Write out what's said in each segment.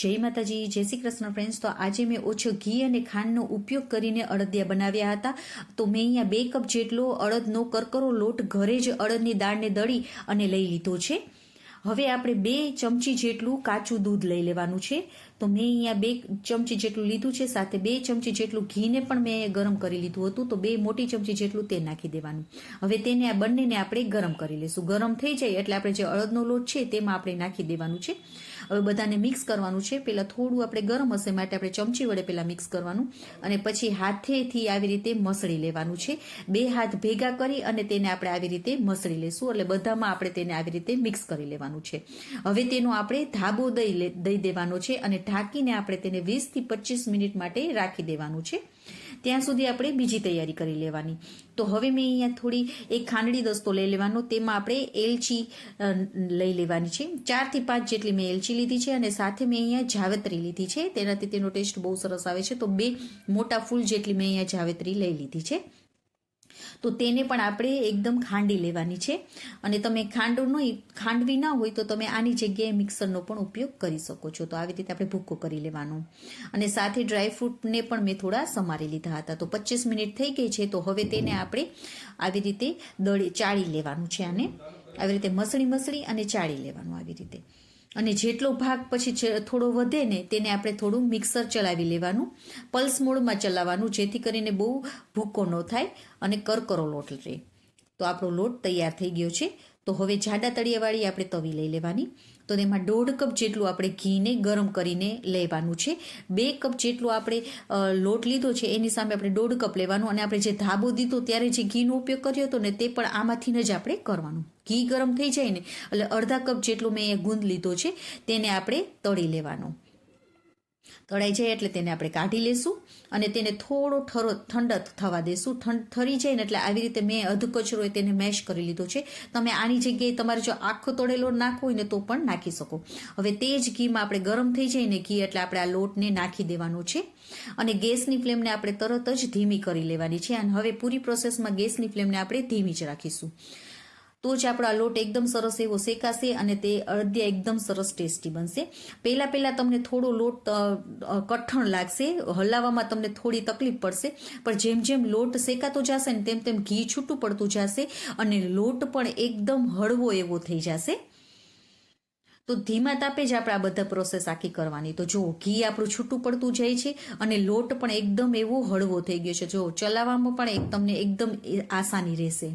જય માતાજી, જય શ્રી કૃષ્ણ ફ્રેન્ડ્સ। તો આજે મેં ઓછો ઘી અને ખાંડનો ઉપયોગ કરીને અડદિયા બનાવ્યા હતા। તો મેં અહીંયા 2 કપ જેટલો અડદનો કરકરો લોટ ઘરે જ અડદની દાળને દળી અને લઈ લીધો છે। હવે આપણે 2 ચમચી જેટલું કાચું દૂધ લઈ લેવાનું છે। તો મેં અહીંયા 2 ચમચી જેટલું લીધું છે, સાથે 2 ચમચી જેટલું ઘીને પણ મેં ગરમ કરી લીધું હતું। તો 2 મોટી ચમચી જેટલું તે નાખી દેવાનું। હવે તેને આ બંનેને આપણે ગરમ કરી લઈશું। ગરમ થઈ જાય એટલે આપણે જે અડદનો લોટ છે તેમાં આપણે નાખી દેવાનું છે। હવે બધાને મિક્સ કરવાનું છે। પહેલાં થોડું આપણે ગરમ હશે માટે આપણે ચમચી વડે પહેલાં મિક્સ કરવાનું અને પછી હાથેથી આવી રીતે મસળી લેવાનું છે। 2 હાથ ભેગા કરી અને તેને આપણે આવી રીતે મસળી લેશું, એટલે બધામાં આપણે તેને આવી રીતે મિક્સ કરી લેવાનું છે। હવે તેનો આપણે ધાબો દઈ દેવાનો છે અને ઢાંકીને આપણે તેને 20 થી 25 મિનિટ માટે રાખી દેવાનું છે। ત્યાં સુધી આપણે બીજી તૈયારી કરી લેવાની। તો હવે મેં અહીંયા થોડી એક ખાંડડી દસ્તો લઈ લેવાનો, તેમાં આપણે એલચી લઈ લેવાની છે। 4 થી 5 જેટલી મેં એલચી લીધી છે અને સાથે મેં અહીંયા જાવત્રી લીધી છે, તેનાથી તેનો ટેસ્ટ બહુ સરસ આવે છે। તો 2 મોટા ફૂલ જેટલી મેં અહીંયા જાવત્રી લઈ લીધી છે। તો તેને પણ આપણે એકદમ ખાંડી લેવાની છે અને તમે ખાંડવી ના હોય તો તમે આની જગ્યાએ મિક્સરનો પણ ઉપયોગ કરી શકો છો। તો આવી રીતે આપણે ભૂક્કો કરી લેવાનો અને સાથે ડ્રાયફ્રૂટને પણ મેં થોડા સમારી લીધા હતા। તો 25 મિનિટ થઈ ગઈ છે। તો હવે તેને આપણે આવી રીતે ચાળી લેવાનું છે, આને આવી રીતે મસળી અને ચાળી લેવાનું આવી રીતે। અને જેટલો ભાગ પછી થોડો વધે ને તેને આપણે થોડું મિક્સર ચલાવી લેવાનું, પલ્સ મોડમાં ચલાવવાનું, જેથી કરીને બહુ ભૂકો ન થાય અને કરકરો લોટ રહે। તો આપણો લોટ તૈયાર થઈ ગયો છે। તો હવે જાડા તળિયાવાળી આપણે તવી લઈ લેવાની। તો તેમાં 1.5 કપ જેટલું આપણે ઘીને ગરમ કરીને લેવાનું છે। 2 કપ જેટલો આપણે લોટ લીધો છે એની સામે આપણે 1.5 કપ લેવાનું અને આપણે જે ધાબો દીધો ત્યારે જે ઘીનો ઉપયોગ કર્યો હતો ને તે પણ આમાંથી જ આપણે કરવાનું। ઘી ગરમ થઈ જાય ને એટલે 1/2 કપ જેટલું મેં અહીંયા ગુંદ લીધો છે, તેને આપણે તળી લેવાનો। તળાઈ જાય એટલે તેને આપણે કાઢી લેશું અને તેને થોડો ઠંડો થવા દેશું। ઠરી જાય ને એટલે આવી રીતે મેં અધ કચરો તેને મેશ કરી લીધો છે। તમે આની જગ્યાએ તમારે જો આખો તળેલો નાખવો હોય ને તો પણ નાખી શકો। હવે તે જ ઘીમાં આપણે ગરમ થઈ જાય ને ઘી એટલે આપણે આ લોટને નાખી દેવાનો છે અને ગેસની ફ્લેમને આપણે તરત જ ધીમી કરી લેવાની છે। અને હવે પૂરી પ્રોસેસમાં ગેસની ફ્લેમને આપણે ધીમી જ રાખીશું, તો જ આપણો આ લોટ એકદમ સરસ એવો શેકાશે અને તે અડદિયા એકદમ સરસ ટેસ્ટી બનશે। પહેલાં તમને થોડો લોટ કઠણ લાગશે, હલાવવામાં તમને થોડી તકલીફ પડશે, પણ જેમ જેમ લોટ શેકાતો જશે ને તેમ ઘી છૂટું પડતું જશે અને લોટ પણ એકદમ હળવો એવો થઈ જશે। તો ધીમા તાપે જ આપણે આ બધા પ્રોસેસ આખી કરવાની। તો જો ઘી આપણું છૂટું પડતું જાય છે અને લોટ પણ એકદમ એવો હળવો થઈ ગયો છે। જો ચલાવવામાં પણ તમને એકદમ આસાની રહેશે।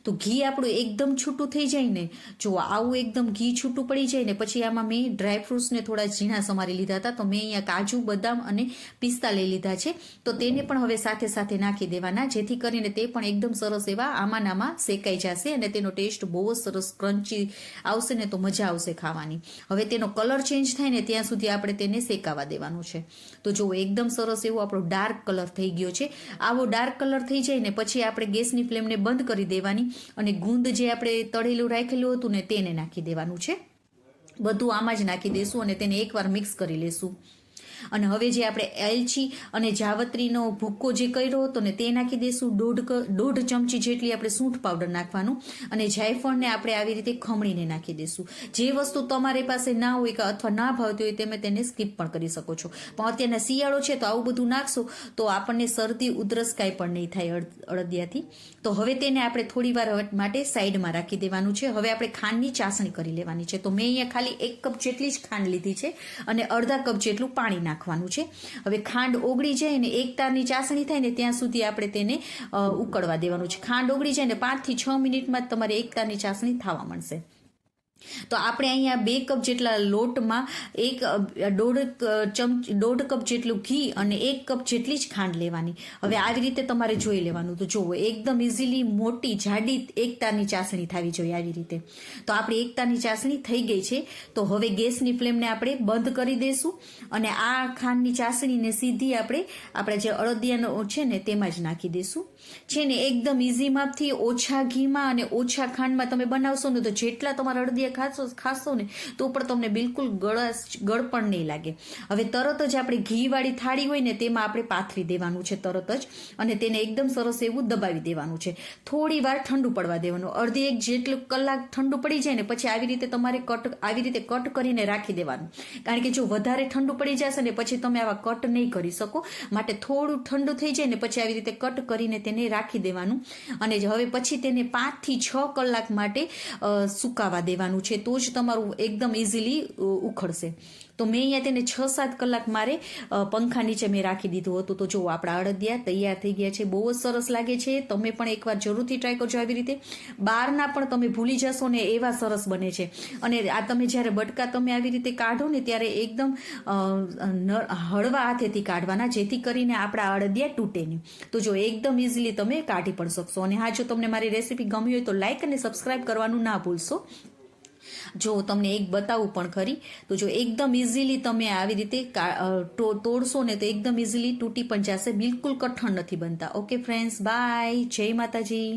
તો ઘી આપણું એકદમ છૂટું થઈ જાય ને, જો આવું એકદમ ઘી છૂટું પડી જાય ને પછી આમાં મેં ડ્રાયફ્રૂટ્સને થોડા ઝીણા સમારી લીધા હતા। તો મેં અહીંયા કાજુ, બદામ અને પિસ્તા લઈ લીધા છે। તો તેને પણ હવે સાથે સાથે નાખી દેવાના, જેથી કરીને તે પણ એકદમ સરસ એવા આમાં શેકાઈ જશે અને તેનો ટેસ્ટ બહુ જ સરસ ક્રન્ચી આવશે ને, તો મજા આવશે ખાવાની। હવે તેનો કલર ચેન્જ થાય ને ત્યાં સુધી આપણે તેને શેકાવા દેવાનું છે। તો જો એકદમ સરસ એવો આપણો ડાર્ક કલર થઈ ગયો છે। આવો ડાર્ક કલર થઈ જાય ને પછી આપણે ગેસની ફ્લેમને બંધ કરી દેવાની અને ગુંદ જે આપણે તળેલું રાખેલું હતું ને તેને નાખી દેવાનું છે। બધું આમાં જ નાખી દઈશું અને તેને એકવાર મિક્સ કરી લેશું। અને હવે જે આપણે એલચી અને જાવત્રીનો ભૂક્કો જે કર્યો હતો ને તે નાખી દઈશું। 1.5 ચમચી જેટલી આપણે સૂંઠ પાવડર નાખવાનું અને જાયફળને આપણે આવી રીતે ખમણીને નાખી દઈશું। જે વસ્તુ તમારી પાસે ના હોય કે અથવા ના ભાવતી હોય તમે તેને સ્કીપ પણ કરી શકો છો, પણ અત્યારના શિયાળો છે તો આવું બધું નાખશો તો આપણને શરદી, ઉધરસ કાંઈ પણ નહીં થાય અડદિયાથી। તો હવે તેને આપણે થોડી વાર માટે સાઈડમાં રાખી દેવાનું છે। હવે આપણે ખાંડની ચાસણી કરી લેવાની છે। તો મેં અહીંયા ખાલી 1 કપ જેટલી જ ખાંડ લીધી છે અને 1/2 કપ જેટલું પાણી નાખવાનું છે। હવે ખાંડ ઓગળી જાય ને એક તારની ચાસણી થાય ને ત્યાં સુધી આપણે તેને ઉકળવા દેવાનું છે। ખાંડ ઓગળી જાય ને 5 થી 6 મિનિટમાં જ તમારે એક તારની ચાસણી થવા મળશે। તો આપણે અહીંયા 2 કપ જેટલા લોટમાં 1.5 કપ જેટલું ઘી અને 1 કપ જેટલી જ ખાંડ લેવાની। હવે આવી રીતે તમારે જોઈ લેવાનું। તો જુઓ એકદમ ઇઝીલી મોટી જાડી એકતારની ચાસણી થવી જોઈએ આવી રીતે। તો આપણી એકતાની ચાસણી થઈ ગઈ છે। તો હવે ગેસની ફ્લેમને આપણે બંધ કરી દઈશું અને આ ખાંડની ચાસણીને સીધી આપણે આપણા જે અડદિયાનો છે ને તેમાં જ નાખી દઈશું। છે ને એકદમ ઇઝી માપથી ઓછા ઘીમાં અને ઓછા ખાંડમાં તમે બનાવશો ને તો જેટલા તમારા અડદિયા ખાશો ને તો પણ તમને બિલકુલ ગળ પણ નહીં લાગે. હવે તરત જ આપણે ઘીવાળી થાળી હોય ને તેમાં આપણે પાથરી દેવાનું છે તરત જ, અને તેને એકદમ સરસ એવું દબાવી દેવાનું છે. થોડી વાર ઠંડુ પડવા દેવાનું, અડધી એક જેટલું કલાક ઠંડુ પડી જાય ને પછી આવી રીતે તમારે આવી રીતે કટ કરીને રાખી દેવાનું. કારણ કે જો વધારે ઠંડુ પડી જશે ને પછી તમે આવા કટ નહીં કરી શકો, માટે થોડું ઠંડુ થઈ જાય ને પછી આવી રીતે કટ કરીને તેને રાખી દેવાનું. અને હવે પછી તેને 5 થી 6 કલાક માટે સુકાવા દેવાનું છે, તો જ તમારું એકદમ ઇઝીલી ઉખડશે. તો મેં અહીંયા તેને 6-7 કલાક મારે પંખા નીચે મેં રાખી દીધું હતું. તો જો આપણા અડદિયા તૈયાર થઈ ગયા છે, બહુ જ સરસ લાગે છે. તમે પણ એકવાર જરૂરથી ટ્રાય કરજો આવી રીતે. બહારના પણ તમે ભૂલી જશો ને એવા સરસ બને છે. અને આ તમે જ્યારે બટકા તમે આવી રીતે કાઢો ને ત્યારે એકદમ હળવા હાથેથી કાઢવાના, જેથી કરીને આપણા અડદિયા તૂટે નહીં. તો જો એકદમ ઇઝીલી તમે કાઢી પણ શકશો. અને હા, જો તમને મારી રેસીપી ગમી હોય તો લાઈક અને સબસ્ક્રાઈબ કરવાનું ના ભૂલશો. જો તમને એક બતાવું પણ ખરી, તો જો એકદમ ઇઝીલી તમે આવી રીતે તોડશો ને તો એકદમ ઇઝીલી તૂટી પણ જશે, બિલકુલ કઠણ નથી બનતા. ઓકે ફ્રેન્ડ્સ, બાય, જય માતાજી.